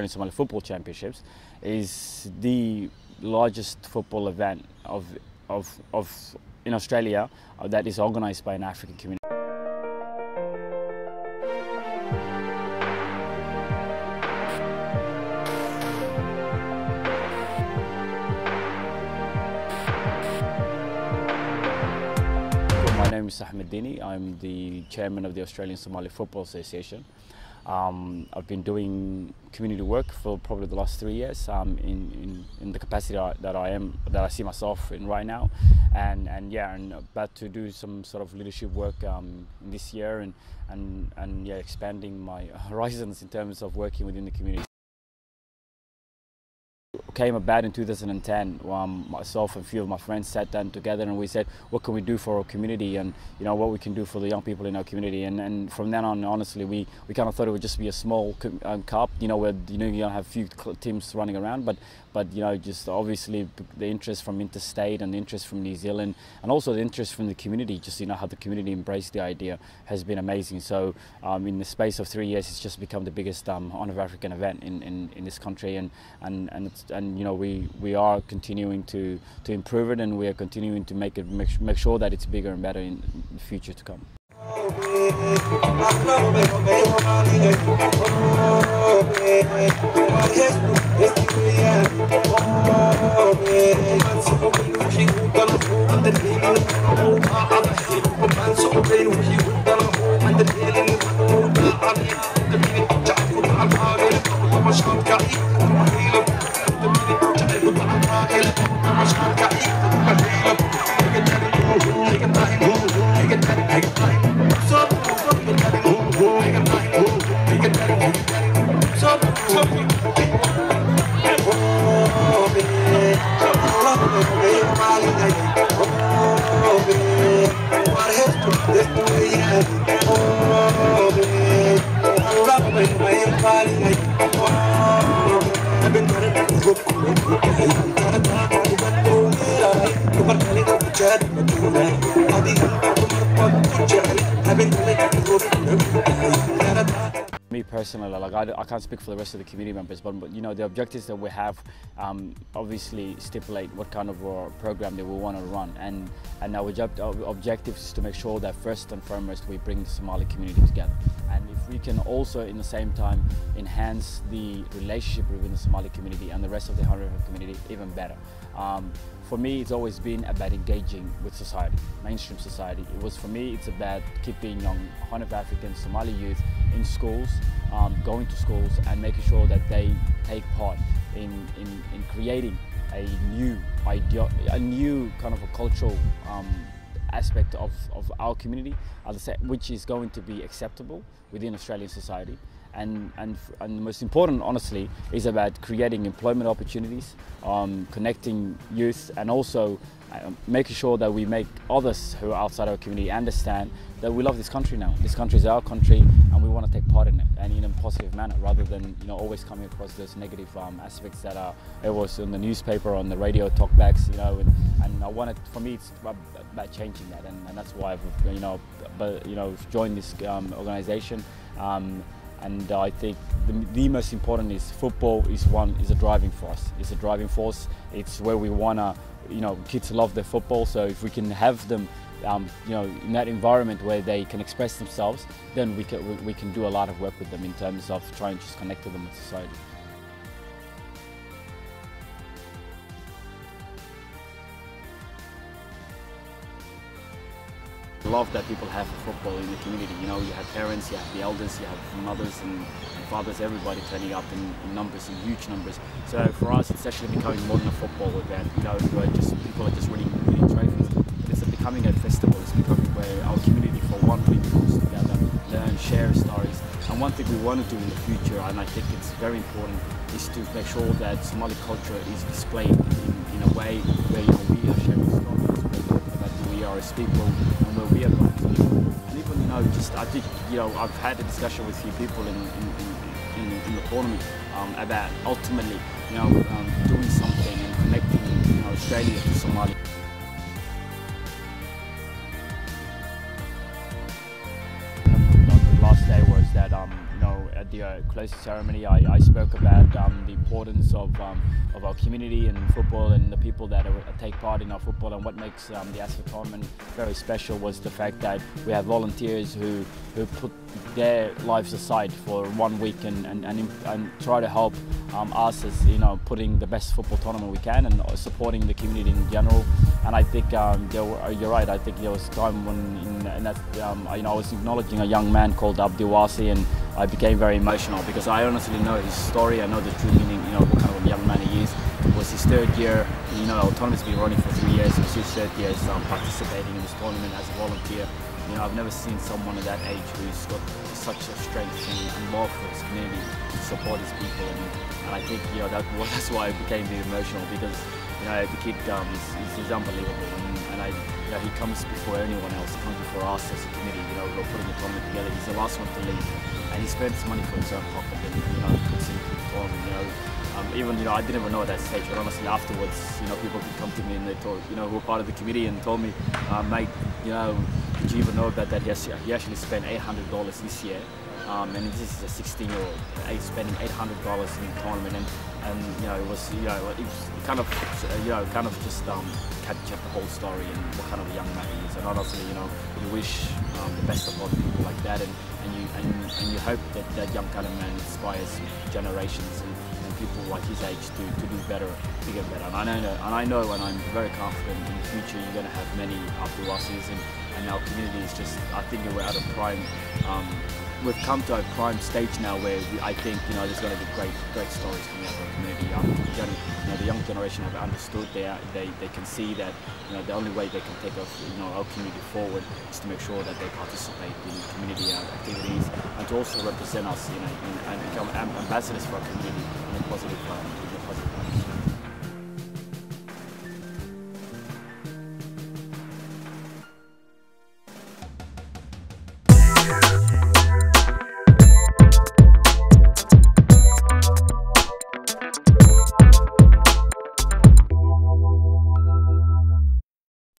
Somali Football Championships is the largest football event in Australia that is organised by an African community. My name is Ahmed Dini. I'm the chairman of the Australian Somali Football Association. I've been doing community work for probably the last 3 years in the capacity that I see myself in right now, and about to do some sort of leadership work this year and expanding my horizons in terms of working within the community. Came about in 2010. Myself and a few of my friends sat down together and we said, what can we do for our community, and what we can do for the young people in our community. And from then on, honestly, we kind of thought it would just be a small cup, where you don't have a few teams running around, but just obviously the interest from interstate and the interest from New Zealand, and also the interest from the community, just how the community embraced the idea, has been amazing. So in the space of 3 years, it's just become the biggest Horn of African event in this country, and we are continuing to improve it, and we are continuing to make sure that it's bigger and better in the future to come. Me personally, I can't speak for the rest of the community members, but the objectives that we have obviously stipulate what kind of program that we want to run, and our objective is to make sure that first and foremost we bring the Somali community together, and if we can also in the same time enhance the relationship between the Somali community and the rest of the Horn of Africa community, even better. For me, it's always been about engaging with society, mainstream society. For me, it's about keeping young Horn of African Somali youth in schools, going to schools and making sure that they take part in creating a new idea, a new kind of a cultural aspect of our community, which is going to be acceptable within Australian society. And the most important, honestly, is about creating employment opportunities, connecting youth, and also making sure that we make others who are outside our community understand that we love this country now. This country is our country, and we want to take part in it, and in a positive manner, rather than always coming across those negative aspects that are always in the newspaper, on the radio talkbacks, and I wanted, for me, it's about changing that, and that's why I've joined this organisation. And I think the most important is football is a driving force. It's a driving force. It's where we wanna, kids love their football. So if we can have them, in that environment where they can express themselves, then we can do a lot of work with them in terms of trying to just connect to them with society. Love that people have for football in the community. You have parents, you have the elders, you have mothers and fathers, everybody turning up in numbers, in huge numbers. So for us, it's actually becoming more than a football event. People are just winning trophies. It's becoming a festival. It's becoming where our community for 1 week comes together, learn, share stories. And one thing we want to do in the future, and I think it's very important, is to make sure that Somali culture is displayed in a way where we are sharing stories, where about who we are as people, and where we are going to live. And even I think I've had a discussion with a few people in the tournament about ultimately doing something and connecting Australia to Somali. The last day was that you know, at the closing ceremony, I spoke about the importance of our community and football and the people that take part in our football, and what makes the ASFA tournament very special was the fact that we have volunteers who put their lives aside for 1 week and try to help us as, you know, putting the best football tournament we can and supporting the community in general. And I think you're right. I think there was a time when you know, I was acknowledging a young man called Abdiwasi, and I became very emotional because I honestly know his story. I know the true meaning, you know, what kind of a young man he is. It was his 3rd year. You know, our tournament's been running for 3 years. It was his 3rd year participating in this tournament as a volunteer. You know, I've never seen someone at that age who's got such a strength and love for his community to support his people. And I think, you know, that's why I became very emotional, because, you know, the kid he's unbelievable, and you know, he comes before anyone else. He comes before us as a community. You know, we're putting the tournament together. He's the last one to leave, and he spends money for his own pocket, and, you know, puts into the tournament. You know, even, you know, I didn't even know at that stage, but honestly afterwards, you know, people could come to me and they told, you know, who were part of the committee, and told me, mate, you know, did you even know about that? He actually spent $800 this year. And this is a 16-year-old spending $800 in the tournament, and you know, it was kind of just captured the whole story and what kind of a young man he is. And honestly, you know, we wish the best of all people like that, and you hope that that young kind of man inspires generations and people like his age to do better, bigger and better. And I know, and I'm very confident in the future you're going to have many Abdiwasis, and our community is just, I think we're at a prime. We've come to a prime stage now where I think, you know, there's going to be great stories coming out of our community. You know, the young generation have understood. They can see that, you know, the only way they can take our community forward is to make sure that they participate in community activities, and to also represent us, you know, and become ambassadors for our community in a positive way.